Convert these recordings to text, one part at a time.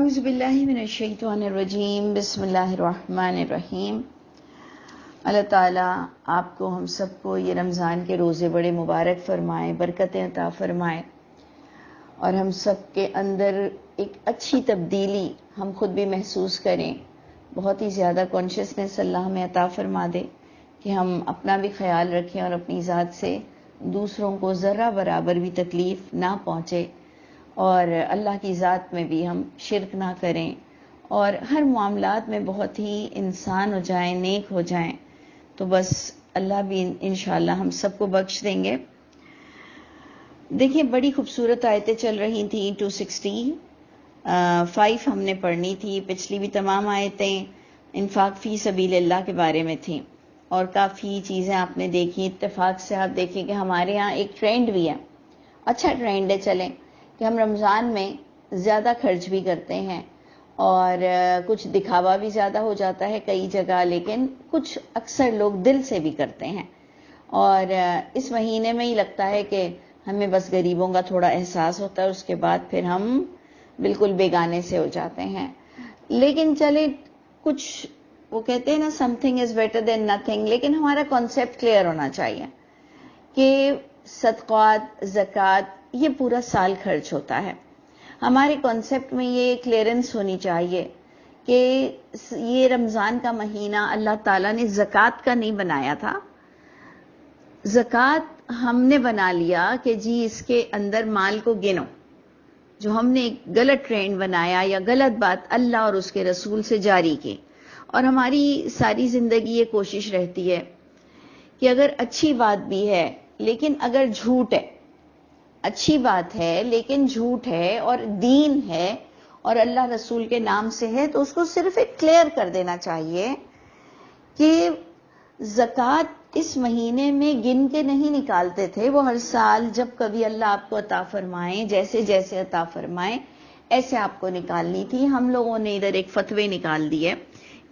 اعوذ باللہ من الشیطان الرجیم، بسم اللہ الرحمن الرحیم۔ اللہ تعالیٰ آپ کو ہم سب کو یہ رمضان کے روزے بڑے مبارک فرمائے، برکتیں عطا فرمائے، اور ہم سب کے اندر ایک اچھی تبدیلی ہم خود بھی محسوس کریں، بہت ہی زیادہ کانشیسنس اللہ ہمیں عطا فرما دے کہ ہم اپنا بھی خیال رکھیں اور اپنی ذات سے دوسروں کو ذرہ برابر بھی تکلیف نہ پہنچے، اور اللہ کی ذات میں بھی ہم شرک نہ کریں، اور ہر معاملات میں بہت ہی انسان ہو جائیں، نیک ہو جائیں، تو بس اللہ بھی انشاءاللہ ہم سب کو بخش دیں گے۔ دیکھیں بڑی خوبصورت آیتیں چل رہی تھیں، 265 ہم نے پڑھنی تھی، پچھلی بھی تمام آیتیں انفاق فی سبیل اللہ کے بارے میں تھیں، اور کافی چیزیں آپ نے دیکھی۔ اتفاق سے آپ دیکھیں کہ ہمارے ہاں ایک ٹرینڈ بھی ہے، اچھا ٹرینڈ ہے، چلیں کہ ہم رمضان میں زیادہ خرچ بھی کرتے ہیں، اور کچھ دکھاوا بھی زیادہ ہو جاتا ہے کئی جگہ، لیکن کچھ اکثر لوگ دل سے بھی کرتے ہیں، اور اس مہینے میں ہی لگتا ہے کہ ہمیں بس غریبوں کا تھوڑا احساس ہوتا ہے، اس کے بعد پھر ہم بالکل بیگانے سے ہو جاتے ہیں۔ لیکن چلے کچھ، وہ کہتے ہیں نا some thing is better than nothing, لیکن ہمارا کانسیپٹ کلیئر ہونا چاہیے کہ صدقات، زکوٰۃ یہ پورا سال خرچ ہوتا ہے۔ ہمارے کانسیپٹ میں یہ کلیئرنس ہونی چاہیے کہ یہ رمضان کا مہینہ اللہ تعالیٰ نے زکوٰۃ کا نہیں بنایا تھا، زکوٰۃ ہم نے بنا لیا کہ جی اس کے اندر مال کو گنو، جو ہم نے ایک غلط ٹرینڈ بنایا یا غلط بات اللہ اور اس کے رسول سے جاری کی، اور ہماری ساری زندگی یہ کوشش رہتی ہے کہ اگر اچھی بات بھی ہے لیکن اگر جھوٹ ہے، اچھی بات ہے لیکن جھوٹ ہے اور دین ہے اور اللہ رسول کے نام سے ہے، تو اس کو صرف ایک کلیئر کر دینا چاہیے کہ زکوٰۃ اس مہینے میں گن کے نہیں نکالتے تھے، وہ ہر سال جب کبھی اللہ آپ کو عطا فرمائے، جیسے جیسے عطا فرمائے ایسے آپ کو نکالنی تھی۔ ہم لوگوں نے ادھر ایک فتوے نکال دیے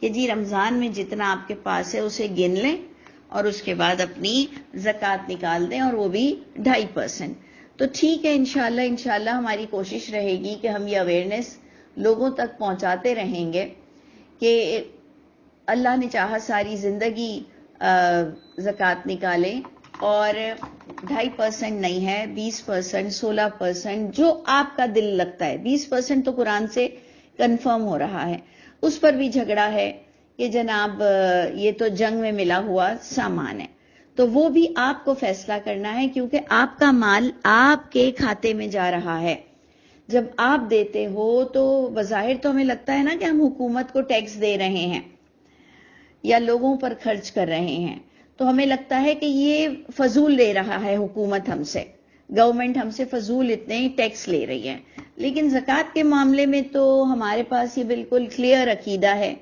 کہ جی رمضان میں جتنا آپ کے پاس ہے اسے گن لیں اور اس کے بعد اپنی زکوٰۃ نکال دیں، اور وہ بھی 2.5%۔ تو ٹھیک ہے، انشاءاللہ ہماری کوشش رہے گی کہ ہم یہ اویئرنیس لوگوں تک پہنچاتے رہیں گے کہ اللہ نے چاہا ساری زندگی زکوٰۃ نکالیں، اور 2.5% نہیں ہے، 20%، 16%، جو آپ کا دل لگتا ہے۔ 20% تو قرآن سے کنفرم ہو رہا ہے، اس پر بھی جھگڑا ہے کہ جناب یہ تو جنگ میں ملا ہوا سامان ہے، تو وہ بھی آپ کو فیصلہ کرنا ہے، کیونکہ آپ کا مال آپ کے کھاتے میں جا رہا ہے۔ جب آپ دیتے ہو تو بظاہر تو ہمیں لگتا ہے نا کہ ہم حکومت کو ٹیکس دے رہے ہیں یا لوگوں پر خرچ کر رہے ہیں، تو ہمیں لگتا ہے کہ یہ فضول لے رہا ہے حکومت ہم سے، گورنمنٹ ہم سے فضول اتنے ٹیکس لے رہی ہے۔ لیکن زکوٰۃ کے معاملے میں تو ہمارے پاس یہ بالکل کلیئر عقیدہ ہے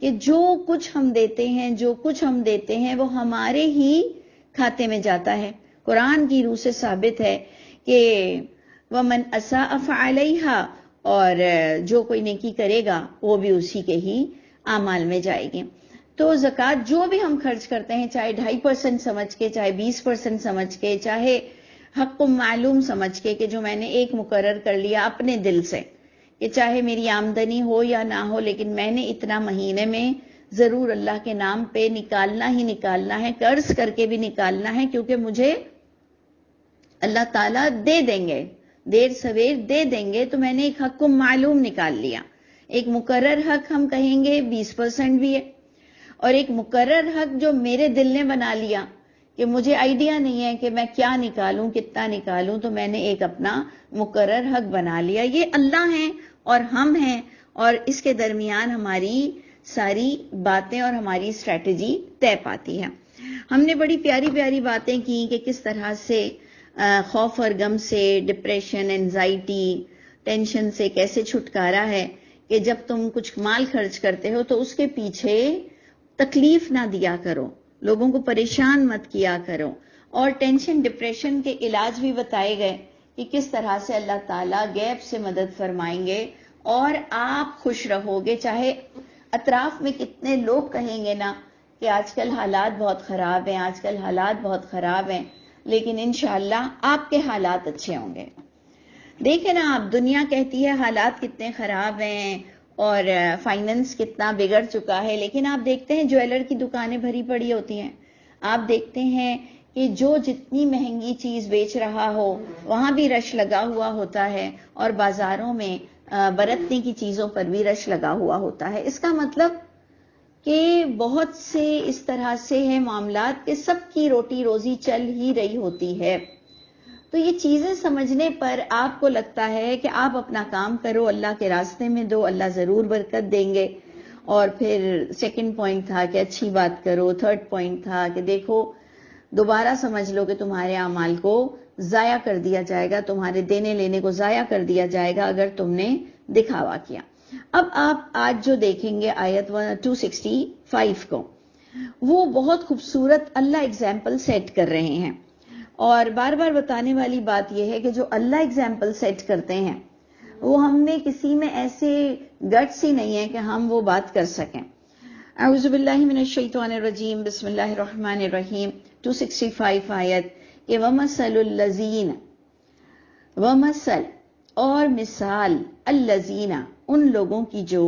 کہ جو کچھ ہم دیتے ہیں وہ ہمارے ہی کھاتے میں جاتا ہے۔ قرآن کی روح سے ثابت ہے کہ وَمَنْ أَسَاءَ فَعَلَيْهَا، اور جو کوئی نیکی کرے گا وہ بھی اسی کے ہی اعمال میں جائے گی۔ تو زکوٰۃ جو بھی ہم خرچ کرتے ہیں، چاہے 2.5% سمجھ کے، چاہے 20% سمجھ کے، چاہے حق معلوم سمجھ کے کہ جو میں نے ایک مقرر کر لیا اپنے دل سے کہ چاہے میری آمدنی ہو یا نہ ہو، لیکن میں نے اتنا مہینے میں ضرور اللہ کے نام پہ نکالنا ہی نکالنا ہے، قرض کر کے بھی نکالنا ہے، کیونکہ مجھے اللہ تعالیٰ دے دیں گے، دیر سویر دے دیں گے، تو میں نے ایک حق معلوم نکال لیا۔ ایک مقرر حق ہم کہیں گے 20% بھی ہے، اور ایک مقرر حق جو میرے دل نے بنا لیا کہ مجھے آئیڈیا نہیں ہے کہ میں کیا نکالوں، کتنا نکالوں، تو میں نے ایک اپنا مقرر حق بنا لیا۔ یہ اللہ ہیں اور ہم ہیں، اور اس کے درمیان ہماری ساری باتیں اور ہماری اسٹریٹجی طے پاتی ہے۔ ہم نے بڑی پیاری پیاری باتیں کی کہ کس طرح سے خوف اور غم سے، ڈپریشن، انزائٹی، ٹینشن سے کیسے چھٹکارا ہے، کہ جب تم کچھ مال خرچ کرتے ہو تو اس کے پیچھے تکلیف نہ دیا کرو، لوگوں کو پریشان مت کیا کرو، اور ٹینشن ڈپریشن کے علاج بھی بتائے گئے کہ کس طرح سے اللہ تعالیٰ غیب سے مدد فرمائیں گے اور آپ خوش رہو گے، چاہے اطراف میں کتنے لوگ کہیں گے نا کہ آج کل حالات بہت خراب ہیں، آج کل حالات بہت خراب ہیں، لیکن انشاءاللہ آپ کے حالات اچھے ہوں گے۔ دیکھیں نا آپ، دنیا کہتی ہے حالات کتنے خراب ہیں اور فائننس کتنا بگڑ چکا ہے، لیکن آپ دیکھتے ہیں جویلر کی دکانیں بھری پڑی ہوتی ہیں، آپ دیکھتے ہیں کہ جو جتنی مہنگی چیز بیچ رہا ہو وہاں بھی رش لگا ہوا ہوتا ہے، اور بازاروں میں برتنے کی چیزوں پر بھی رش لگا ہوا ہوتا ہے۔ اس کا مطلب کہ بہت سے اس طرح سے ہیں معاملات کہ سب کی روٹی روزی چل ہی رہی ہوتی ہے۔ تو یہ چیزیں سمجھنے پر آپ کو لگتا ہے کہ آپ اپنا کام کرو، اللہ کے راستے میں دو، اللہ ضرور برکت دیں گے۔ اور پھر سیکنڈ پوائنٹ تھا کہ اچھی بات کرو، تھرڈ پوائنٹ تھا کہ دیکھو دوبارہ سمجھ لو کہ تمہارے اعمال کو ضائع کر دیا جائے گا، تمہارے دینے لینے کو ضائع کر دیا جائے گا اگر تم نے دکھاوا کیا۔ اب آپ آج جو دیکھیں گے آیت 265 کو، وہ بہت خوبصورت اللہ ایگزامپل سیٹ کر رہے ہیں، اور بار بار بتانے والی بات یہ ہے کہ جو اللہ ایگزامپل سیٹ کرتے ہیں وہ ہم میں کسی میں ایسے گٹس ہی نہیں ہے کہ ہم وہ بات کر سکیں۔ اعوذ باللہ من الشیطان الرجیم، بسم اللہ الرحمن الرحیم۔ 265 آیت کہ وَمَثَلُ الَّذِينَ، وَمَثَل اور مثال، الَّذِينَ ان لوگوں کی جو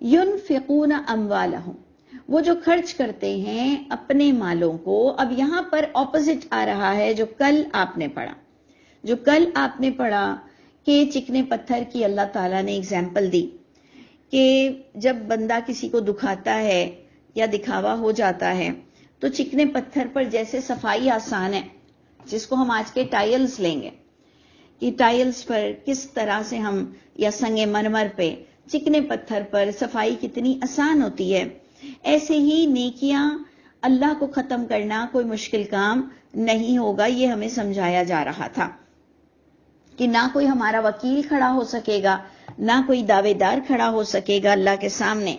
يُنفِقُونَ أَمْوَالَهُمْ وہ جو خرچ کرتے ہیں اپنے مالوں کو۔ اب یہاں پر اپوزٹ آ رہا ہے جو کل آپ نے پڑھا، جو کل آپ نے پڑھا کہ چکنے پتھر کی اللہ تعالیٰ نے اگزامپل دی کہ جب بندہ کسی کو دکھاتا ہے یا دکھاوا ہو جاتا ہے تو چکنے پتھر پر جیسے صفائی آسان ہے، جس کو ہم آج کے ٹائلز لیں گے کہ ٹائلز پر کس طرح سے ہم، یا سنگ مرمر پہ، چکنے پتھر پر صفائی کتنی آسان ہوتی ہے، ایسے ہی نیکیاں اللہ کو ختم کرنا کوئی مشکل کام نہیں ہوگا۔ یہ ہمیں سمجھایا جا رہا تھا کہ نہ کوئی ہمارا وکیل کھڑا ہو سکے گا، نہ کوئی دعوے دار کھڑا ہو سکے گا اللہ کے سامنے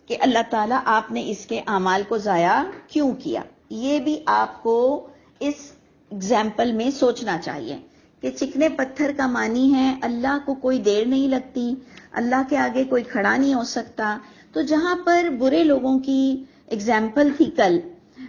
کہ اللہ تعالیٰ آپ نے اس کے اعمال کو ضائع کیوں کیا۔ یہ بھی آپ کو اس اگزامپل میں سوچنا چاہیے کہ چکنے پتھر کا معنی ہے اللہ کو کوئی دیر نہیں لگتی، اللہ کے آگے کوئی کھڑا نہیں ہو سکتا۔ تو جہاں پر برے لوگوں کی اگزامپل تھی کل،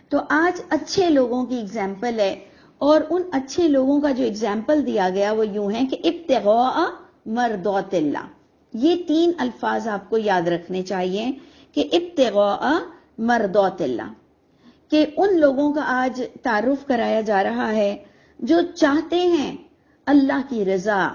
تو آج اچھے لوگوں کی اگزامپل ہے، اور ان اچھے لوگوں کا جو اگزامپل دیا گیا وہ یوں ہے کہ ابتغاء مرضات اللہ۔ یہ تین الفاظ آپ کو یاد رکھنے چاہیے کہ ابتغاء مرضات اللہ، کہ ان لوگوں کا آج تعارف کرایا جا رہا ہے جو چاہتے ہیں اللہ کی رضا،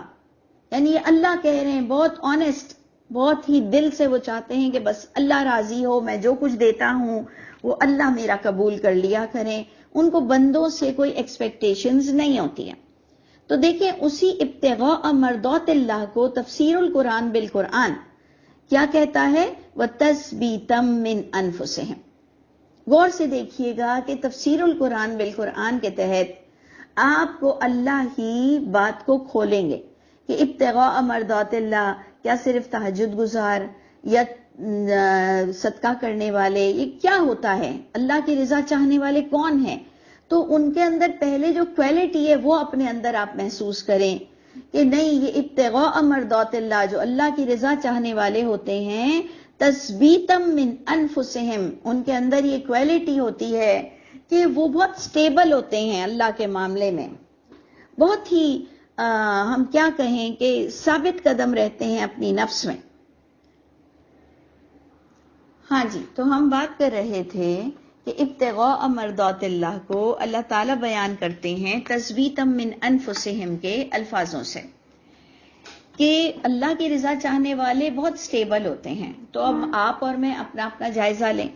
یعنی یہ اللہ کہہ رہے ہیں بہت آنےسٹ، بہت ہی دل سے وہ چاہتے ہیں کہ بس اللہ راضی ہو، میں جو کچھ دیتا ہوں وہ اللہ میرا قبول کر لیا کریں، ان کو بندوں سے کوئی ایکسپیکٹیشنز نہیں ہوتی ہیں۔ تو دیکھیں اسی ابتغاء مرضات اللہ کو تفسیر القرآن بالقرآن کیا کہتا ہے؟ وَتَثْبِيتًا مِّنْ أَنفُسِهِمْ۔ غور سے دیکھیے گا کہ تفسیر القرآن بالقرآن کے تحت آپ کو اللہ ہی بات کو کھولیں گے کہ ابتغاء مرضات اللہ کیا صرف تہجد گزار یا صدقہ کرنے والے، یہ کیا ہوتا ہے؟ اللہ کی رضا چاہنے والے کون ہیں؟ تو ان کے اندر پہلے جو کوالٹی ہے وہ اپنے اندر آپ محسوس کریں کہ نہیں، یہ ابتغاء مرضات اللہ، جو اللہ کی رضا چاہنے والے ہوتے ہیں، تثبیتا من انفسہم، ان کے اندر یہ کوالٹی ہوتی ہے کہ وہ بہت سٹیبل ہوتے ہیں اللہ کے معاملے میں، بہت ہی ہم کیا کہیں کہ ثابت قدم رہتے ہیں اپنی نفس میں۔ ہاں جی، تو ہم بات کر رہے تھے کہ ابتغاء مرضات اللہ کو اللہ تعالیٰ بیان کرتے ہیں تثبیتا من انفسہم کے الفاظوں سے کہ اللہ کی رضا چاہنے والے بہت سٹیبل ہوتے ہیں۔ تو اب آپ اور میں اپنا اپنا جائزہ لیں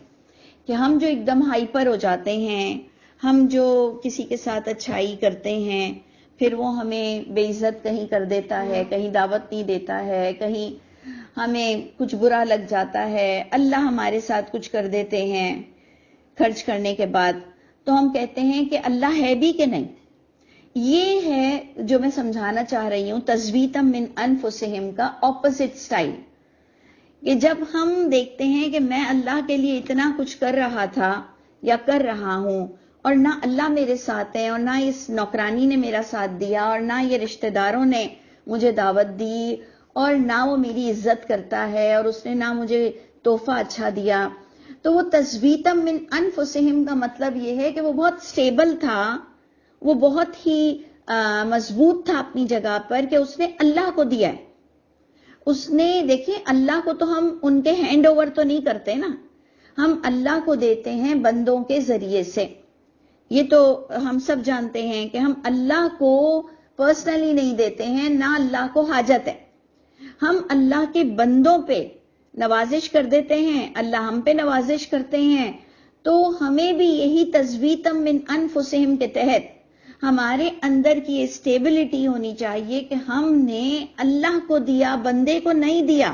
کہ ہم جو ایک دم ہائپر ہو جاتے ہیں، ہم جو کسی کے ساتھ اچھائی کرتے ہیں پھر وہ ہمیں بے عزت کہیں کر دیتا ہے، کہیں دعوت نہیں دیتا ہے، کہیں ہمیں کچھ برا لگ جاتا ہے، اللہ ہمارے ساتھ کچھ کر دیتے ہیں خرچ کرنے کے بعد، تو ہم کہتے ہیں کہ اللہ ہے بھی کہ نہیں۔ یہ ہے جو میں سمجھانا چاہ رہی ہوں تثبیتا من انفسہم کا اپوزٹ سٹائل، کہ جب ہم دیکھتے ہیں کہ میں اللہ کے لیے اتنا کچھ کر رہا تھا یا کر رہا ہوں اور نہ اللہ میرے ساتھ ہے، اور نہ اس نوکرانی نے میرا ساتھ دیا، اور نہ یہ رشتہ داروں نے مجھے دعوت دی، اور نہ وہ میری عزت کرتا ہے، اور اس نے نہ مجھے تحفہ اچھا دیا، تو وہ تثبیتا من انفسہم کا مطلب یہ ہے کہ وہ بہت سٹیبل تھا، وہ بہت ہی مضبوط تھا اپنی جگہ پر کہ اس نے اللہ کو دیا ہے. اس نے دیکھیں اللہ کو تو ہم ان کے ہینڈ اوور تو نہیں کرتے نا, ہم اللہ کو دیتے ہیں بندوں کے ذریعے سے. یہ تو ہم سب جانتے ہیں کہ ہم اللہ کو پرسنلی نہیں دیتے ہیں, نہ اللہ کو حاجت ہے. ہم اللہ کے بندوں پہ نوازش کر دیتے ہیں, اللہ ہم پہ نوازش کرتے ہیں. تو ہمیں بھی یہی تزویتم من انفسہم کے تحت ہمارے اندر کی اسٹیبلٹی ہونی چاہیے کہ ہم نے اللہ کو دیا, بندے کو نہیں دیا.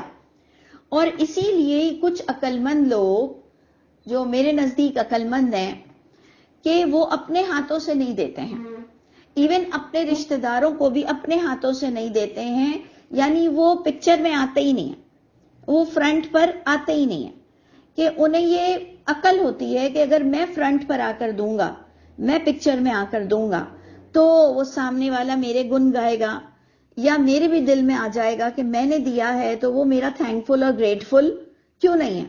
اور اسی لیے کچھ عقل مند لوگ جو میرے نزدیک عقل مند ہیں کہ وہ اپنے ہاتھوں سے نہیں دیتے ہیں, ایون اپنے رشتہ داروں کو بھی اپنے ہاتھوں سے نہیں دیتے ہیں. یعنی وہ پکچر میں آتے ہی نہیں ہیں, وہ فرنٹ پر آتے ہی نہیں ہیں, کہ انہیں یہ عقل ہوتی ہے کہ اگر میں فرنٹ پر آ کر دوں گا, میں پکچر میں آ کر دوں گا, تو وہ سامنے والا میرے گن گائے گا, یا میرے بھی دل میں آ جائے گا کہ میں نے دیا ہے تو وہ میرا تھینکفل اور گریٹفل کیوں نہیں ہے,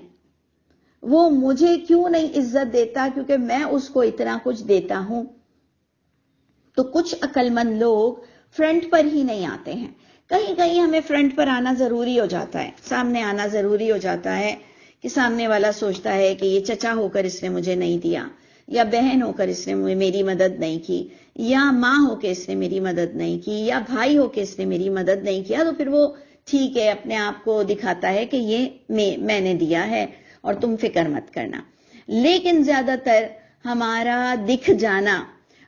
وہ مجھے کیوں نہیں عزت دیتا کیونکہ میں اس کو اتنا کچھ دیتا ہوں. تو کچھ عقل مند لوگ فرنٹ پر ہی نہیں آتے ہیں. کہیں کہیں ہمیں فرنٹ پر آنا ضروری ہو جاتا ہے, سامنے آنا ضروری ہو جاتا ہے کہ سامنے والا سوچتا ہے کہ یہ چچا ہو کر اس نے مجھے نہیں دیا, یا بہن ہو کر اس نے میری مدد نہیں کی, یا ماں ہو کے اس نے میری مدد نہیں کی, یا بھائی ہو کے اس نے میری مدد نہیں کیا, تو پھر وہ ٹھیک ہے اپنے آپ کو دکھاتا ہے کہ یہ میں نے دیا ہے اور تم فکر مت کرنا. لیکن زیادہ تر ہمارا دکھ جانا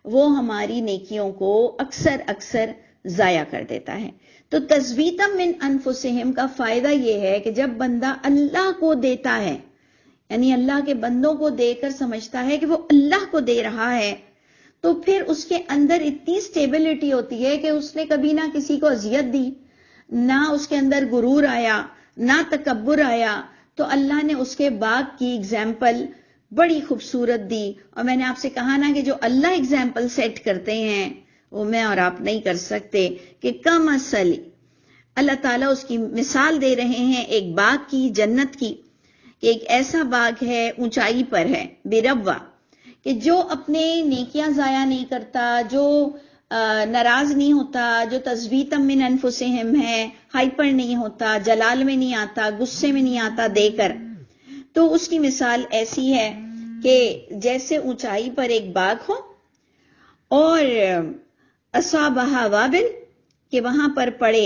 وہ ہماری نیکیوں کو اکثر ضائع کر دیتا ہے. تو تزویتم من انفسہم کا فائدہ یہ ہے کہ جب بندہ اللہ کو دیتا ہے, یعنی اللہ کے بندوں کو دے کر سمجھتا ہے کہ وہ اللہ کو دے رہا ہے, تو پھر اس کے اندر اتنی سٹیبلٹی ہوتی ہے کہ اس نے کبھی نہ کسی کو اذیت دی, نہ اس کے اندر غرور آیا, نہ تکبر آیا. تو اللہ نے اس کے باغ کی اگزامپل بڑی خوبصورت دی. اور میں نے آپ سے کہا نا کہ جو اللہ اگزامپل سیٹ کرتے ہیں وہ میں اور آپ نہیں کر سکتے. کہ کم اصل اللہ تعالیٰ اس کی مثال دے رہے ہیں ایک باغ کی, جنت کی, کہ ایک ایسا باغ ہے اونچائی پر ہے, بربوا, کہ جو اپنے نیکیاں ضائع نہیں کرتا, جو ناراض نہیں ہوتا, جو تزویتم من انفسہم ہے, ہائپر نہیں ہوتا, جلال میں نہیں آتا, غصے میں نہیں آتا دے کر. تو اس کی مثال ایسی ہے کہ جیسے اونچائی پر ایک باغ ہو اور اصابہا وابل, کہ وہاں پر پڑے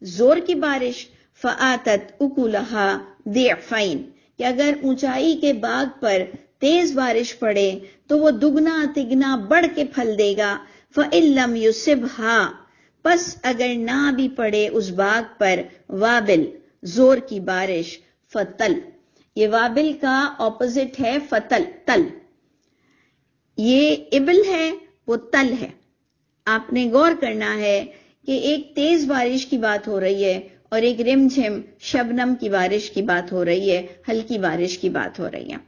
زور کی بارش, فآتت اکلہا ضعفین, کہ اگر اونچائی کے باغ پر تیز بارش پڑے تو وہ دگنا تگنا بڑھ کے پھل دے گا. فإن لم یصبھا, پس اگر نہ بھی پڑے اس باغ پر وابل زور کی بارش, فتل, یہ وابل کا اپوزٹ ہے فتل, تل. یہ ابل ہے, وہ تل ہے. آپ نے غور کرنا ہے کہ ایک تیز بارش کی بات ہو رہی ہے اور ایک رم جھم شبنم کی بارش کی بات ہو رہی ہے, ہلکی بارش کی بات ہو رہی ہے.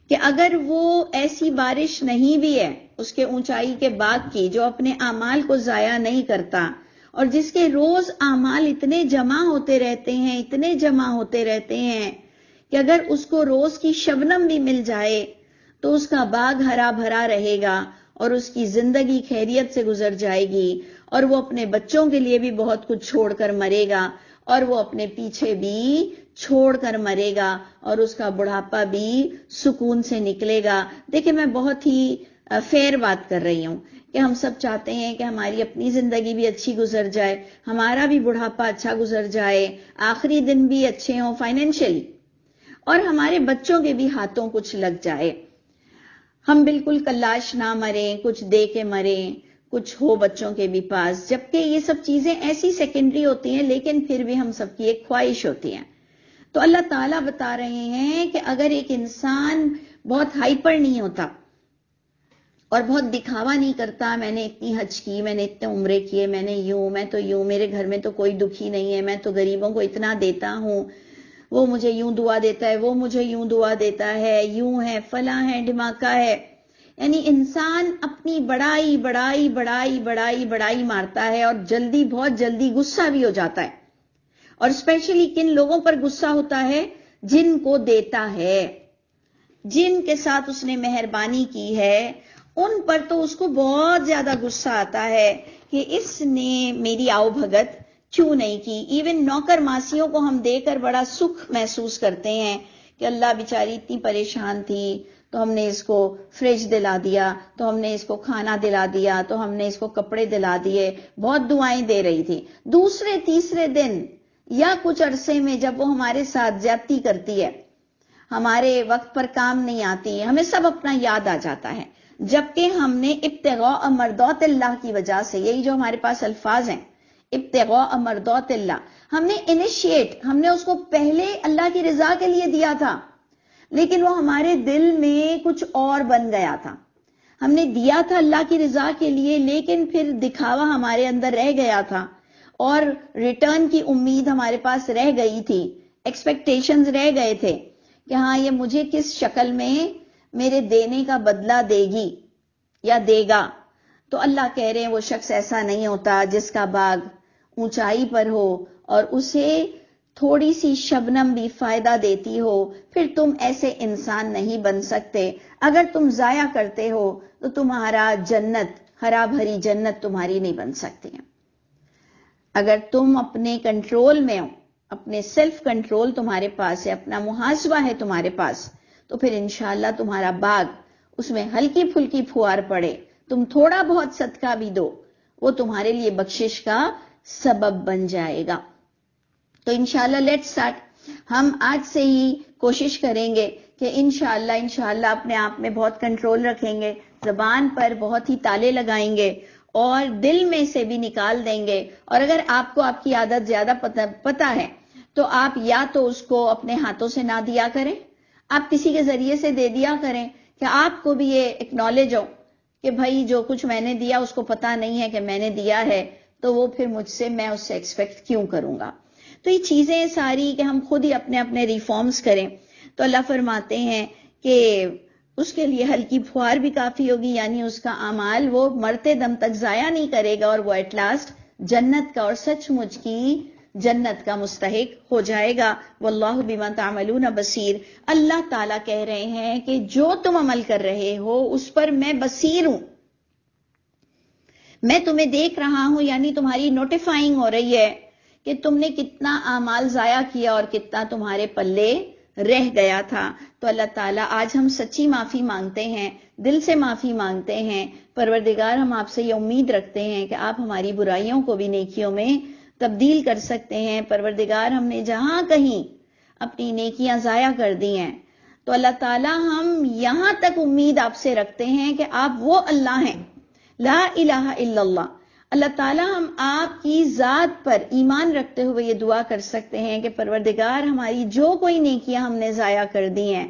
کہ اگر وہ ایسی بارش نہیں بھی ہے اس کے اونچائی کے باغ کی جو اپنے اعمال کو ضائع نہیں کرتا, اور جس کے روز اعمال اتنے جمع ہوتے رہتے ہیں, اتنے جمع ہوتے رہتے ہیں کہ اگر اس کو روز کی شبنم بھی مل جائے تو اس کا باغ ہرا بھرا رہے گا اور اس کی زندگی خیریت سے گزر جائے گی, اور وہ اپنے بچوں کے لیے بھی بہت کچھ چھوڑ کر مرے گا, اور وہ اپنے پیچھے بھی چھوڑ کر مرے گا, اور اس کا بڑھاپا بھی سکون سے نکلے گا. دیکھیں میں بہت ہی فیر بات کر رہی ہوں کہ ہم سب چاہتے ہیں کہ ہماری اپنی زندگی بھی اچھی گزر جائے, ہمارا بھی بڑھاپا اچھا گزر جائے, آخری دن بھی اچھے ہوں فائنینشلی, اور ہمارے بچوں کے بھی ہاتھوں کچھ لگ جائے. ہم بالکل کلاش نہ مریں, کچھ دے کے مریں, کچھ ہو بچوں کے بھی پاس. جبکہ یہ سب چیزیں ایسی سیکنڈری ہوتی ہیں لیکن پھر بھی ہم سب کی ایک خواہش ہوتی ہے. تو اللہ تعالیٰ بتا رہے ہیں کہ اگر ایک انسان بہت ہائپر نہیں ہوتا اور بہت دکھاوا نہیں کرتا, میں نے اتنی حج کی, میں نے اتنے عمرے کیے, میں نے میں تو یوں, میرے گھر میں تو کوئی دکھی نہیں ہے, میں تو غریبوں کو اتنا دیتا ہوں, وہ مجھے یوں دعا دیتا ہے, وہ مجھے یوں دعا دیتا ہے, یوں ہے, فلاں ہے, ڈھماکہ ہے. یعنی انسان اپنی بڑائی بڑائی بڑائی بڑائی بڑائی مارتا ہے اور جلدی, بہت جلدی غصہ بھی ہو جاتا ہے. اور اسپیشلی کن لوگوں پر غصہ ہوتا ہے؟ جن کو دیتا ہے, جن کے ساتھ اس نے مہربانی کی ہے ان پر تو اس کو بہت زیادہ غصہ آتا ہے کہ اس نے میری آؤ بھگت کیوں نہیں کی. ایون نوکر ماسیوں کو ہم دے کر بڑا سکھ محسوس کرتے ہیں کہ اللہ بیچاری اتنی پریشان تھی تو ہم نے اس کو فریج دلا دیا، تو ہم نے اس کو کھانا دلا دیا، تو ہم نے اس کو کپڑے دلا دیے، بہت دعائیں دے رہی تھی. دوسرے تیسرے دن یا کچھ عرصے میں جب وہ ہمارے ساتھ زیادتی کرتی ہے، ہمارے وقت پر کام نہیں آتی، ہمیں سب اپنا یاد آ جاتا ہے. جبکہ ہم نے ابتغاء مرضات اللہ کی وجہ سے، یہی جو ہمارے پاس الفاظ ہیں ابتغاء مرضات اللہ، ہم نے انیشیٹ، ہم نے اس کو پہلے اللہ کی رضا کے لیے دیا تھا، لیکن وہ ہمارے دل میں کچھ اور بن گیا تھا. ہم نے دیا تھا اللہ کی رضا کے لیے، لیکن پھر دکھاوا ہمارے اندر رہ گیا تھا اور ریٹرن کی امید ہمارے پاس رہ گئی تھی، ایکسپیکٹیشنز رہ گئے تھے کہ ہاں یہ مجھے کس شکل میں میرے دینے کا بدلہ دے گی یا دے گا. تو اللہ کہہ رہے ہیں وہ شخص ایسا نہیں ہوتا جس کا باغ اونچائی پر ہو اور اسے تھوڑی سی شبنم بھی فائدہ دیتی ہو. پھر تم ایسے انسان نہیں بن سکتے. اگر تم ضائع کرتے ہو تو تمہارا جنت، ہرا بھری جنت تمہاری نہیں بن سکتی. اگر تم اپنے کنٹرول میں ہو، اپنے سیلف کنٹرول تمہارے پاس ہے، اپنا محاسبہ ہے تمہارے پاس، تو پھر انشاءاللہ تمہارا باغ، اس میں ہلکی پھلکی پھوار پڑے، تم تھوڑا بہت صدقہ بھی دو، وہ تمہارے لیے بخشش کا سبب بن جائے گا. تو انشاءاللہ لیٹس سٹارٹ. ہم آج سے ہی کوشش کریں گے کہ انشاءاللہ اپنے آپ میں بہت کنٹرول رکھیں گے، زبان پر بہت ہی تالے لگائیں گے اور دل میں سے بھی نکال دیں گے. اور اگر آپ کو آپ کی عادت زیادہ پتہ ہے تو آپ یا تو اس کو اپنے ہاتھوں سے نہ دیا کریں، آپ کسی کے ذریعے سے دے دیا کریں کہ آپ کو بھی یہ ایکنالج ہو کہ بھائی جو کچھ میں نے دیا اس کو پتہ نہیں ہے کہ میں نے دیا ہے، تو وہ پھر مجھ سے، میں اس سے ایکسپیکٹ کیوں کروں گا. تو یہ چیزیں ساری کہ ہم خود ہی اپنے اپنے ریفارمز کریں. تو اللہ فرماتے ہیں کہ اس کے لیے ہلکی پھوار بھی کافی ہوگی، یعنی اس کا اعمال وہ مرتے دم تک ضائع نہیں کرے گا اور وہ ایٹ لاسٹ جنت کا اور سچ مچ کی جنت کا مستحق ہو جائے گا. واللہ بما تعملون بصیر. اللہ تعالیٰ کہہ رہے ہیں کہ جو تم عمل کر رہے ہو اس پر میں بصیر ہوں، میں تمہیں دیکھ رہا ہوں. یعنی تمہاری نوٹیفائنگ ہو رہی ہے کہ تم نے کتنا اعمال ضائع کیا اور کتنا تمہارے پلے رہ گیا تھا. تو اللہ تعالیٰ آج ہم سچی معافی مانگتے ہیں، دل سے معافی مانگتے ہیں. پروردگار ہم آپ سے یہ امید رکھتے ہیں کہ آپ ہماری برائیوں کو بھی نیکیوں میں تبدیل کر سکتے ہیں. پروردگار ہم نے جہاں کہیں اپنی نیکیاں ضائع کر دی ہیں تو اللہ تعالیٰ ہم یہاں تک امید آپ سے رکھتے ہیں کہ آپ وہ اللہ ہیں، لا الہ الا اللہ. اللہ تعالیٰ ہم آپ کی ذات پر ایمان رکھتے ہوئے یہ دعا کر سکتے ہیں کہ پروردگار ہماری جو کوئی نیکیاں ہم نے ضائع کر دی ہیں،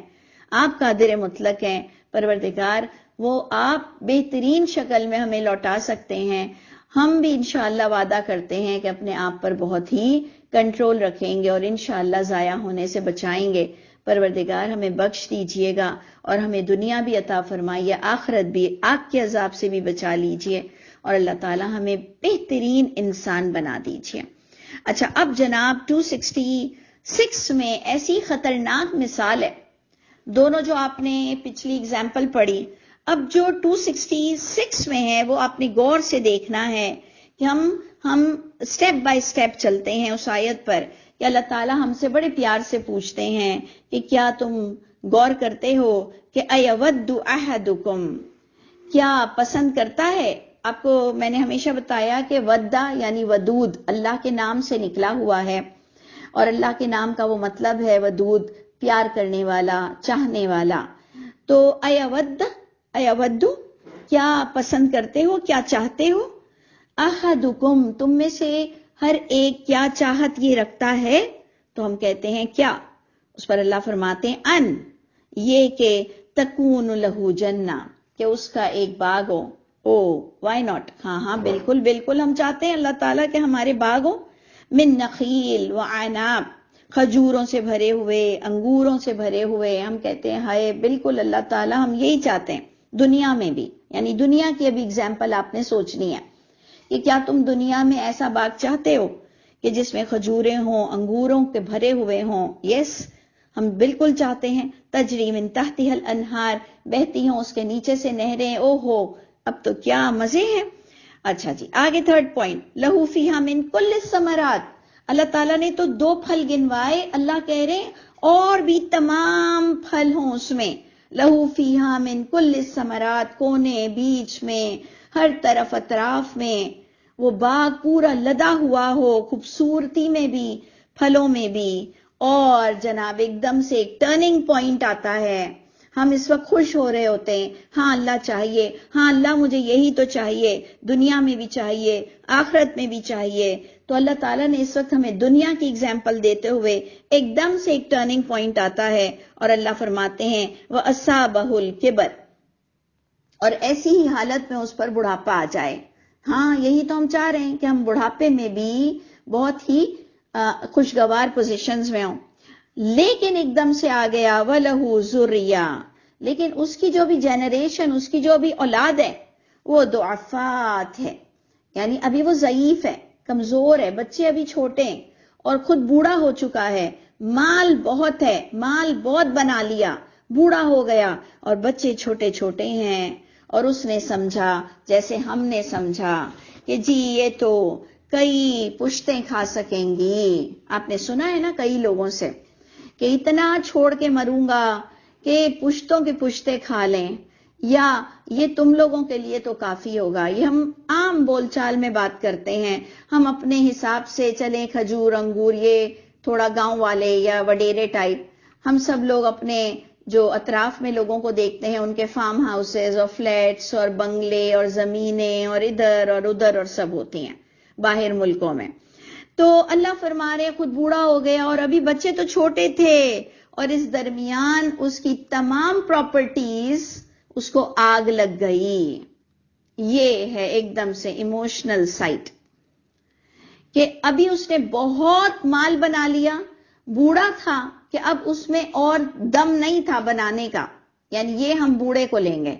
آپ قادر مطلق ہیں، پروردگار وہ آپ بہترین شکل میں ہمیں لوٹا سکتے ہیں. ہم بھی انشاءاللہ وعدہ کرتے ہیں کہ اپنے آپ پر بہت ہی کنٹرول رکھیں گے اور انشاءاللہ ضائع ہونے سے بچائیں گے. پروردگار ہمیں بخش دیجئے گا اور ہمیں دنیا بھی عطا فرمائیے، آخرت بھی، آگ کے عذاب سے بھی بچا لیجئے اور اللہ تعالیٰ ہمیں بہترین انسان بنا دیجئے. اچھا، اب جناب 266 میں ایسی خطرناک مثال ہے، دونوں جو آپ نے پچھلی اگزامپل پڑھی، اب جو 266 میں ہے وہ آپ نے غور سے دیکھنا ہے کہ ہم سٹیپ بائی سٹیپ چلتے ہیں اس آیت پر کہ اللہ تعالیٰ ہم سے بڑے پیار سے پوچھتے ہیں کہ کیا تم غور کرتے ہو کہ ایود احدکم، کیا پسند کرتا ہے. آپ کو میں نے ہمیشہ بتایا کہ ودا یعنی ودود اللہ کے نام سے نکلا ہوا ہے اور اللہ کے نام کا وہ مطلب ہے ودود، پیار کرنے والا، چاہنے والا. تو ایودو، کیا پسند کرتے ہو، کیا چاہتے ہو، احدکم، تم میں سے ہر ایک کیا چاہت یہ رکھتا ہے. تو ہم کہتے ہیں کیا؟ اس پر اللہ فرماتے ہیں ان، یہ کہ تکون لہو جنہ، کہ اس کا ایک باغ ہو. او وائی ناٹ، ہاں بالکل بالکل ہم چاہتے ہیں اللہ تعالیٰ کہ ہمارے باغ ہو. من نخیل و عناب، کھجوروں سے بھرے ہوئے، انگوروں سے بھرے ہوئے. ہم کہتے ہیں ہائے بالکل اللہ تعالیٰ ہم یہی چاہتے ہیں دنیا میں بھی. یعنی دنیا کی ابھی اگزامپل آپ نے سوچنی ہے کہ کیا تم دنیا میں ایسا باغ چاہتے ہو کہ جس میں کھجوریں ہوں، انگوروں کے بھرے ہوئے ہوں. یس، ہم بالکل چاہتے ہیں تجری من تحتها الانہار، بہتی ہوں اس کے نیچے سے نہریں، او ہو اب تو کیا مزے ہیں۔ اچھا جی آگے تھرڈ پوائنٹ، لہو فیہا من کل الثمرات، اللہ تعالیٰ نے تو 2 پھل گنوائے، اللہ کہہ رہے ہیں اور بھی تمام پھل ہوں اس میں، لہو فیہا من کل الثمرات، کونے بیچ میں ہر طرف اطراف میں وہ باغ پورا لدا ہوا ہو، خوبصورتی میں بھی پھلوں میں بھی۔ اور جناب ایک دم سے ایک ٹرننگ پوائنٹ آتا ہے، ہم اس وقت خوش ہو رہے ہوتے ہیں، ہاں اللہ چاہیے، ہاں اللہ مجھے یہی تو چاہیے، دنیا میں بھی چاہیے آخرت میں بھی چاہیے۔ تو اللہ تعالیٰ نے اس وقت ہمیں دنیا کی اگزامپل دیتے ہوئے ایک دم سے ایک ٹرننگ پوائنٹ آتا ہے اور اللہ فرماتے ہیں وَأَصَابَهُ الْكِبَرُ، اور ایسی ہی حالت میں اس پر بڑھاپا آ جائے۔ ہاں یہی تو ہم چاہ رہے ہیں کہ ہم بڑھاپے میں بھی بہت ہی خوشگوار پوزیشنز میں ہوں، لیکن ایک دم سے آ گیا وَلَهُ ذُرِّيَّةٌ، لیکن اس کی جو بھی جنریشن، اس کی جو بھی اولاد ہے وہ ضعفات ہے، یعنی ابھی وہ ضعیف ہے، کمزور ہے، بچے ابھی چھوٹے ہیں اور خود بوڑھا ہو چکا ہے، مال بہت ہے، مال بہت بنا لیا، بوڑھا ہو گیا اور بچے چھوٹے چھوٹے ہیں۔ اور اس نے سمجھا جیسے ہم نے سمجھا کہ جی یہ تو کئی پشتیں کھا سکیں گی۔ آپ نے سنا ہے نا کئی لوگوں سے کہ اتنا چھوڑ کے مروں گا کہ پشتوں کے پشتے کھا لیں، یا یہ تم لوگوں کے لیے تو کافی ہوگا۔ یہ ہم عام بول چال میں بات کرتے ہیں، ہم اپنے حساب سے چلیں کھجور انگور، یہ تھوڑا گاؤں والے یا وڈیرے ٹائپ، ہم سب لوگ اپنے جو اطراف میں لوگوں کو دیکھتے ہیں ان کے فارم ہاؤسز اور فلیٹس اور بنگلے اور زمینیں اور ادھر اور ادھر اور سب ہوتی ہیں باہر ملکوں میں۔ تو اللہ فرما رہے خود بوڑھا ہو گیا اور ابھی بچے تو چھوٹے تھے، اور اس درمیان اس کی تمام پراپرٹیز اس کو آگ لگ گئی۔ یہ ہے ایک دم سے ایموشنل سائٹ کہ ابھی اس نے بہت مال بنا لیا، بوڑھا تھا کہ اب اس میں اور دم نہیں تھا بنانے کا۔ یعنی یہ ہم بوڑھے کو لیں گے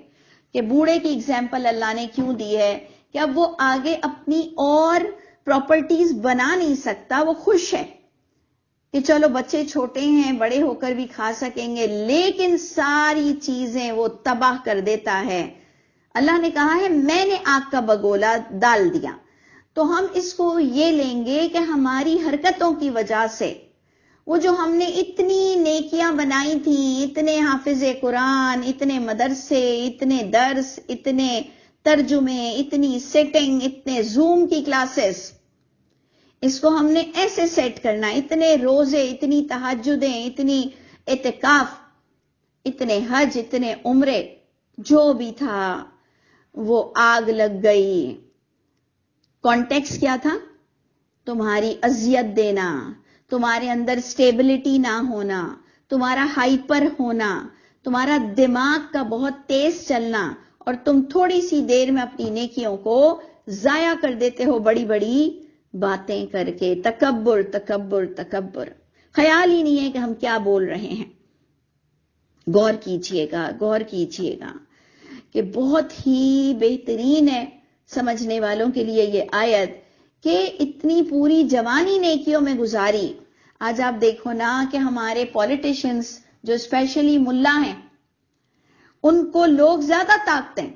کہ بوڑھے کی اگزامپل اللہ نے کیوں دی ہے کہ اب وہ آگے اپنی اور پراپرٹیز بنا نہیں سکتا، وہ خوش ہے کہ چلو بچے چھوٹے ہیں، بڑے ہو کر بھی کھا سکیں گے، لیکن ساری چیزیں وہ تباہ کر دیتا ہے۔ اللہ نے کہا ہے میں نے آگ کا بگولا ڈال دیا، تو ہم اس کو یہ لیں گے کہ ہماری حرکتوں کی وجہ سے وہ جو ہم نے اتنی نیکیاں بنائی تھیں، اتنے حافظ قرآن، اتنے مدرسے، اتنے درس، اتنے ترجمے، اتنی سیٹنگ، اتنے زوم کی کلاسز، اس کو ہم نے ایسے سیٹ کرنا، اتنے روزے، اتنی تہجدیں، اتنی اعتکاف، اتنے حج، اتنے عمرے، جو بھی تھا وہ آگ لگ گئی۔ کانٹیکس کیا تھا؟ تمہاری اذیت دینا، تمہارے اندر سٹیبلٹی نہ ہونا، تمہارا ہائپر ہونا، تمہارا دماغ کا بہت تیز چلنا، اور تم تھوڑی سی دیر میں اپنی نیکیوں کو ضائع کر دیتے ہو بڑی بڑی باتیں کر کے۔ تکبر تکبر تکبر، خیال ہی نہیں ہے کہ ہم کیا بول رہے ہیں۔ غور کیجئے گا، غور کیجئے گا کہ بہت ہی بہترین ہے سمجھنے والوں کے لیے یہ آیت کہ اتنی پوری جوانی نیکیوں میں گزاری۔ آج آپ دیکھو نا کہ ہمارے پولیٹیشنز جو اسپیشلی ملا ہیں، ان کو لوگ زیادہ طاقت ہیں،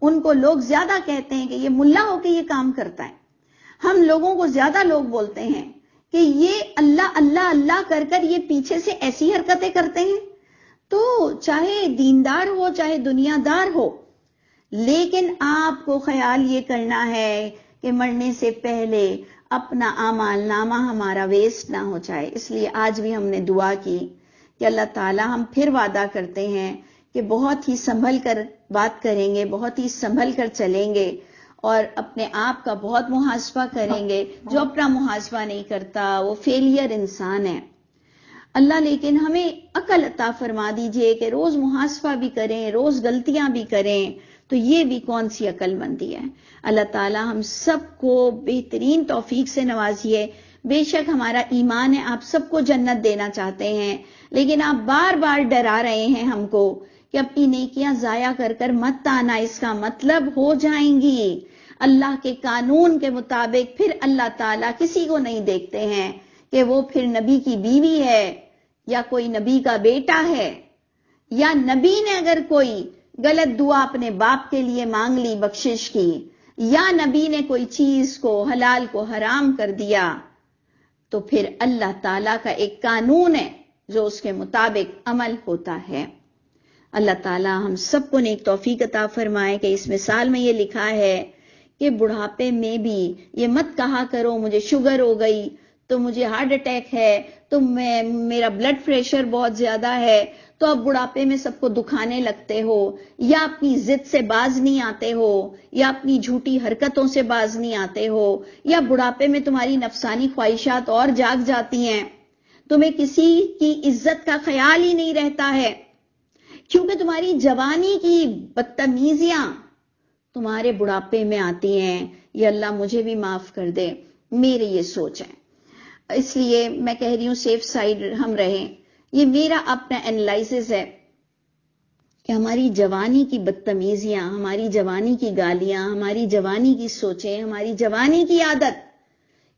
ان کو لوگ زیادہ کہتے ہیں کہ یہ ملا ہو کے یہ کام کرتا ہے۔ ہم لوگوں کو زیادہ لوگ بولتے ہیں کہ یہ اللہ اللہ اللہ کر کر یہ پیچھے سے ایسی حرکتیں کرتے ہیں۔ تو چاہے دیندار ہو چاہے دنیا دار ہو، لیکن آپ کو خیال یہ کرنا ہے کہ مرنے سے پہلے اپنا اعمال نامہ ہمارا ویسٹ نہ ہو جائے۔ اس لیے آج بھی ہم نے دعا کی کہ اللہ تعالی ہم پھر وعدہ کرتے ہیں کہ بہت ہی سنبھل کر بات کریں گے، بہت ہی سنبھل کر چلیں گے، اور اپنے آپ کا بہت محاسبہ کریں گے۔ جو اپنا محاسبہ نہیں کرتا وہ فیلئر انسان ہے۔ اللہ لیکن ہمیں عقل عطا فرما دیجئے کہ روز محاسبہ بھی کریں، روز غلطیاں بھی کریں، تو یہ بھی کون سی عقل مندی ہے۔ اللہ تعالی ہم سب کو بہترین توفیق سے نوازیے۔ بے شک ہمارا ایمان ہے، آپ سب کو جنت دینا چاہتے ہیں، لیکن آپ بار بار ڈرا رہے ہیں ہم کو کہ اپنی نیکیاں ضائع کر کر مت آنا، اس کا مطلب ہو جائیں گی اللہ کے قانون کے مطابق۔ پھر اللہ تعالیٰ کسی کو نہیں دیکھتے ہیں کہ وہ پھر نبی کی بیوی ہے یا کوئی نبی کا بیٹا ہے، یا نبی نے اگر کوئی غلط دعا اپنے باپ کے لیے مانگ لی بخشش کی، یا نبی نے کوئی چیز کو حلال کو حرام کر دیا، تو پھر اللہ تعالیٰ کا ایک قانون ہے جو اس کے مطابق عمل ہوتا ہے۔ اللہ تعالیٰ ہم سب کو نیک توفیق عطا فرمائے کہ اس مثال میں یہ لکھا ہے کہ بڑھاپے میں بھی یہ مت کہا کرو مجھے شوگر ہو گئی، تو مجھے ہارٹ اٹیک ہے، تو میرا بلڈ پریشر بہت زیادہ ہے، تو اب بڑھاپے میں سب کو دکھانے لگتے ہو، یا اپنی ضد سے باز نہیں آتے ہو، یا اپنی جھوٹی حرکتوں سے باز نہیں آتے ہو، یا بڑھاپے میں تمہاری نفسانی خواہشات اور جاگ جاتی ہیں، تمہیں کسی کی عزت کا خیال ہی نہیں رہتا ہے، کیونکہ تمہاری جوانی کی بدتمیزیاں تمہارے بڑھاپے میں آتی ہیں۔ یہ اللہ مجھے بھی معاف کر دے، میری یہ سوچ ہے۔ اس لیے میں کہہ رہی ہوں سیف سائیڈ ہم رہیں۔ یہ میرا اپنا انالائسس ہے کہ ہماری جوانی کی بدتمیزیاں، ہماری جوانی کی گالیاں، ہماری جوانی کی سوچیں، ہماری جوانی کی عادت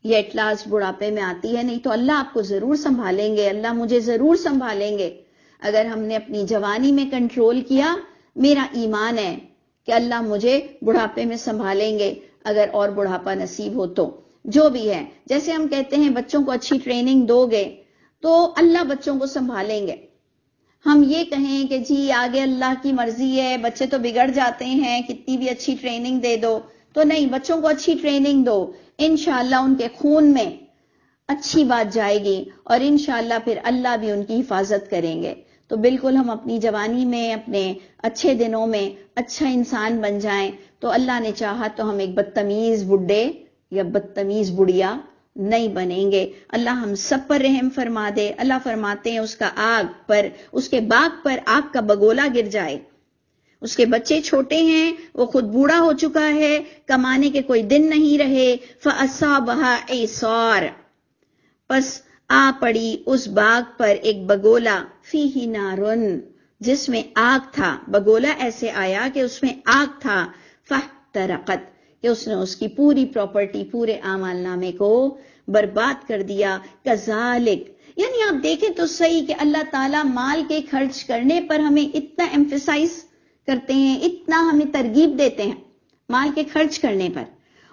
یہ ایٹ لاسٹ بڑھاپے میں آتی ہے۔ نہیں تو اللہ آپ کو ضرور سنبھالیں گے، اللہ مجھے ضرور سنبھالیں گے اگر ہم نے اپنی جوانی میں کنٹرول کیا۔ میرا ایمان ہے کہ اللہ مجھے بڑھاپے میں سنبھالیں گے اگر اور بڑھاپا نصیب ہو تو۔ جو بھی ہے، جیسے ہم کہتے ہیں بچوں کو اچھی ٹریننگ دو گے تو اللہ بچوں کو سنبھالیں گے۔ ہم یہ کہیں کہ جی آگے اللہ کی مرضی ہے، بچے تو بگڑ جاتے ہیں، کتنی بھی اچھی ٹریننگ دے دو، تو نہیں، بچوں کو اچھی ٹریننگ دو، انشاءاللہ ان کے خون میں اچھی بات جائے گی، اور انشاءاللہ پھر اللہ بھی ان کی حفاظت کریں گے۔ تو بالکل ہم اپنی جوانی میں، اپنے اچھے دنوں میں اچھا انسان بن جائیں، تو اللہ نے چاہا تو ہم ایک بدتمیز بڈھے یا بدتمیز بڑھیا نہیں بنیں گے۔ اللہ ہم سب پر رحم فرما دے۔ اللہ فرماتے ہیں اس کا آگ پر، اس کے باغ پر آگ کا بگولا گر جائے، اس کے بچے چھوٹے ہیں، وہ خود بوڑھا ہو چکا ہے، کمانے کے کوئی دن نہیں رہے، فَأَصَابَهَا عِصَارٌ، پس آ پڑی اس باغ پر ایک بگولا، فِيهِ نَارٌ، جس میں آگ تھا۔ بگولا ایسے آیا کہ اس میں آگ تھا، فَاحْتَرَقَتْ، کہ اس نے اس کی پوری پراپرٹی، پورے اعمال نامے کو برباد کر دیا۔ کذالک، یعنی آپ دیکھیں تو صحیح کہ اللہ تعالیٰ مال کے خرچ کرنے پر ہمیں اتنا ایمفیسائز کرتے ہیں، اتنا ہمیں ترغیب دیتے ہیں مال کے خرچ کرنے پر،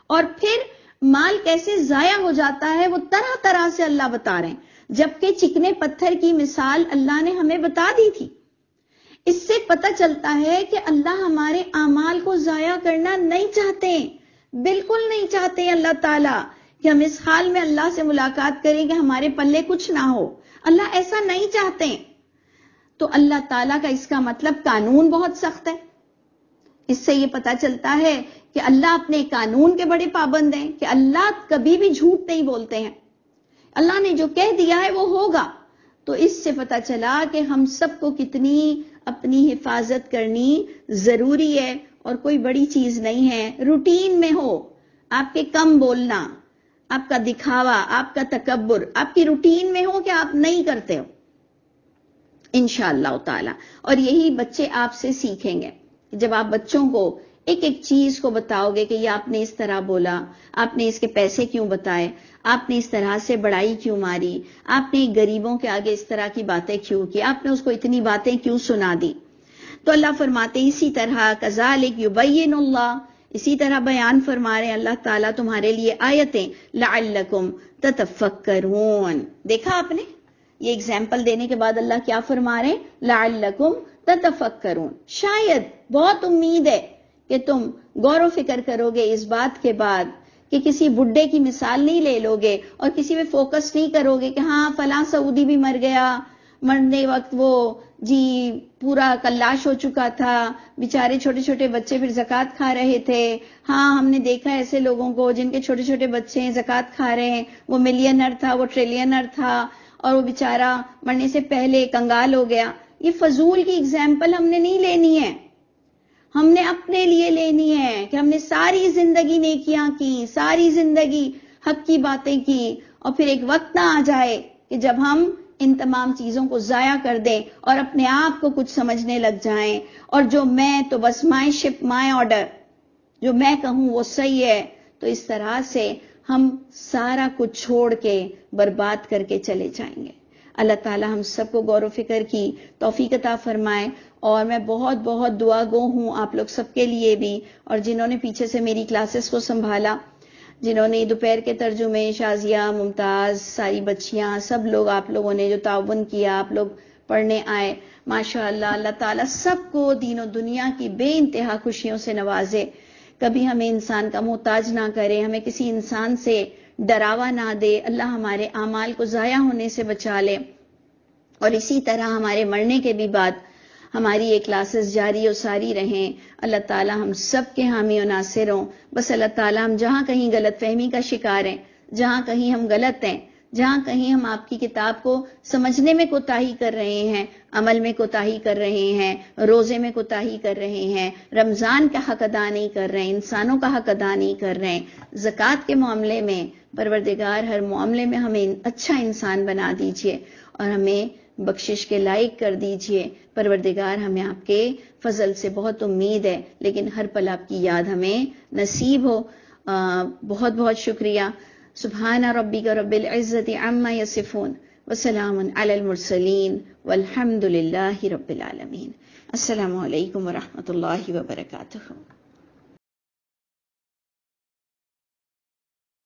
اور پھر مال کیسے ضائع ہو جاتا ہے وہ طرح طرح سے اللہ بتا رہے ہیں، جبکہ چکنے پتھر کی مثال اللہ نے ہمیں بتا دی تھی۔ اس سے پتہ چلتا ہے کہ اللہ ہمارے اعمال کو ضائع کرنا نہیں چاہتے، بالکل نہیں چاہتے اللہ تعالیٰ کہ ہم اس حال میں اللہ سے ملاقات کریں کہ ہمارے پلے کچھ نہ ہو۔ اللہ ایسا نہیں چاہتے۔ تو اللہ تعالیٰ کا اس کا مطلب قانون بہت سخت ہے۔ اس سے یہ پتہ چلتا ہے کہ اللہ اپنے قانون کے بڑے پابند ہیں، کہ اللہ کبھی بھی جھوٹ نہیں بولتے ہیں، اللہ نے جو کہہ دیا ہے وہ ہوگا۔ تو اس سے پتہ چلا کہ ہم سب کو کتنی اپنی حفاظت کرنی ضروری ہے، اور کوئی بڑی چیز نہیں ہے۔ روٹین میں ہو آپ کے کم بولنا، آپ کا دکھاوا، آپ کا تکبر آپ کی روٹین میں ہو کہ آپ نہیں کرتے ہو، انشاءاللہ تعالی۔ اور یہی بچے آپ سے سیکھیں گے۔ جب آپ بچوں کو ایک ایک چیز کو بتاؤ گے کہ یہ آپ نے اس طرح بولا، آپ نے اس کے پیسے کیوں بتائے، آپ نے اس طرح سے بڑائی کیوں ماری، آپ نے غریبوں کے آگے اس طرح کی باتیں کیوں کی، آپ نے اس کو اتنی باتیں کیوں سنا دی، تو اللہ فرماتے ہیں اسی طرح کذالک یبین اللہ، اسی طرح بیان فرما رہے ہیں اللہ تعالیٰ تمہارے لیے آیتیں، لعلکم تتفکرون۔ دیکھا آپ نے، یہ اگزامپل دینے کے بعد اللہ کیا فرما رہے ہیں، لعلکم تتفکرون، شاید، بہت امید ہے کہ تم غور و فکر کرو گے اس بات کے بعد کہ کسی بڈھے کی مثال نہیں لے لو گے اور کسی پہ فوکس نہیں کرو گے کہ ہاں فلاں سعودی بھی مر گیا، مرنے وقت وہ جی پورا کلاش ہو چکا تھا، بیچارے چھوٹے چھوٹے بچے پھر زکوٰۃ کھا رہے تھے۔ ہاں ہم نے دیکھا ایسے لوگوں کو جن کے چھوٹے چھوٹے بچے ہیں زکوٰۃ کھا رہے ہیں، وہ ملینر تھا، وہ ٹریلینر تھا، اور وہ بیچارہ مرنے سے پہلے کنگال ہو گیا۔ یہ فضول کی اگزامپل ہم نے نہیں لینی ہے، ہم نے اپنے لیے لینی ہے کہ ہم نے ساری زندگی نیکیاں کی، ساری زندگی حق کی باتیں کی، اور پھر ایک وقت نہ آ جائے کہ جب ہم ان تمام چیزوں کو ضائع کر دیں اور اپنے آپ کو کچھ سمجھنے لگ جائیں، اور جو میں تو بس مائی شپ مائی آرڈر، جو میں کہوں وہ صحیح ہے۔ تو اس طرح سے ہم سارا کچھ چھوڑ کے برباد کر کے چلے جائیں گے۔ اللہ تعالی ہم سب کو غور و فکر کی توفیق عطا فرمائے. اور میں بہت بہت دعا گو ہوں آپ لوگ سب کے لیے بھی، اور جنہوں نے پیچھے سے میری کلاسز کو سنبھالا، جنہوں نے دوپہر کے ترجمے، شازیہ، ممتاز، ساری بچیاں، سب لوگ آپ لوگوں نے جو تعاون کیا، آپ لوگ پڑھنے آئے، ماشاءاللہ. اللہ تعالیٰ سب کو دین و دنیا کی بے انتہا خوشیوں سے نوازے، کبھی ہمیں انسان کا محتاج نہ کرے، ہمیں کسی انسان سے ڈراوا نہ دے. اللہ ہمارے اعمال کو ضائع ہونے سے بچا لے، اور اسی طرح ہمارے مرنے کے بھی بعد ہماری یہ کلاسز جاری و ساری رہیں. اللہ تعالیٰ ہم سب کے حامی و ناصر ہوں. بس اللہ تعالیٰ ہم جہاں کہیں غلط فہمی کا شکار ہیں، جہاں کہیں ہم غلط ہیں، جہاں کہیں ہم آپ کی کتاب کو سمجھنے میں کوتاہی کر رہے ہیں، عمل میں کوتاہی کر رہے ہیں، روزے میں کوتاہی کر رہے ہیں، رمضان کا حق ادا نہیں کر رہے ہیں، انسانوں کا حق ادا نہیں کر رہے ہیں، زکوٰۃ کے معاملے میں پروردگار ہر معاملے میں ہمیں اچھا انسان بنا دیجئے اور ہمیں بخشش کے لائق کر دیجئے. پروردگار ہمیں آپ کے فضل سے بہت امید ہے، لیکن ہر پل آپ کی یاد ہمیں نصیب ہو. بہت بہت شکریہ. سبحان ربک رب العزت عما یصفون وسلام علی المرسلین والحمد للہ رب العالمین. السلام علیکم ورحمۃ اللہ وبرکاتہ.